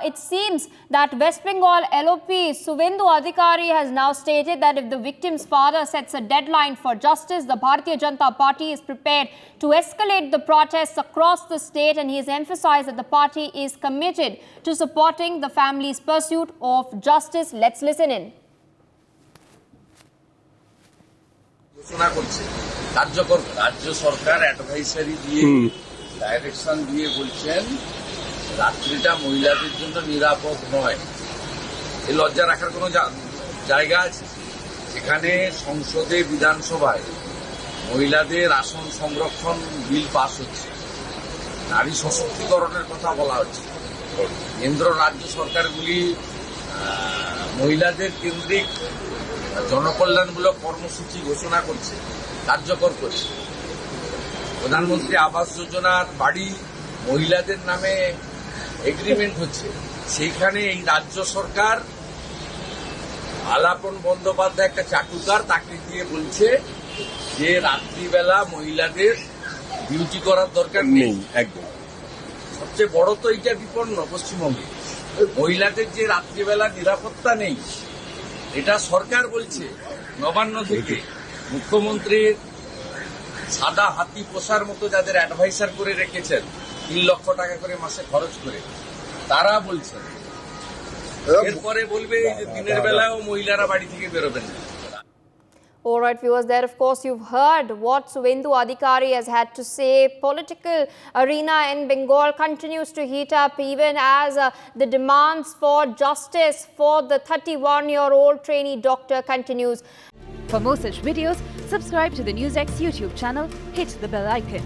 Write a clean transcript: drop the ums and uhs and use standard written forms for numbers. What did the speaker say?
it seems that West Bengal LOP Suvendu Adhikari has now stated that if the victim's father sets a deadline for justice, the Bharatiya Janata Party is prepared to escalate the protests across the state, and he has emphasized that the party is committed to supporting the family's pursuit of justice. Let's listen in. ঘোষণা করছে কার্যকর রাজ্য সরকার advisory দিয়ে direction দিয়ে বলছেন রাত্রিটা মহিলাদের জন্য নিরাপদ নয়। এই লজ্জা রাখার কোনো জায়গা আছে? এখানে সংসদে বিধানসভায় মহিলাদের আসন সংরক্ষণ বিল পাস হচ্ছে, নারী সশক্তিকরণের কথা বলা হচ্ছে। কেন্দ্র রাজ্য সরকারগুলি মহিলাদের কেন্দ্রিক জনকল্যাণমূলক কর্মসূচি ঘোষণা করছে, কার্যকর করছে। প্রধানমন্ত্রী আবাস যোজনার বাড়ি মহিলাদের নামে এগ্রিমেন্ট হচ্ছে, সেইখানে এই রাজ্য সরকার আলাপন বন্দ্যোপাধ্যায় একটা চাটুকার, তাকে দিয়ে বলছে যে রাত্রিবেলা মহিলাদের ডিউটি করার দরকার নেই। একদম সবচেয়ে বড় তো এইটা বিপন্ন পশ্চিমবঙ্গে, মহিলাদের যে রাত্রিবেলা নিরাপত্তা নেই, এটা সরকার বলছে। নবান্ন থেকে মুখ্যমন্ত্রীর সাদা হাতি পোষার মতো যাদের অ্যাডভাইসার করে রেখেছেন 3 লক্ষ টাকা করে মাসে খরচ করে, তারা বলছেন এরপরে বলবে যে দিনের বেলাও মহিলারা বাড়ি থেকে বেরোবেন না। All right, viewers, there of course you've heard what Suvendu Adhikari has had to say. Political arena in Bengal continues to heat up even as the demands for justice for the 31-year-old trainee doctor continues. For more such videos, subscribe to the NewsX YouTube channel, hit the bell icon.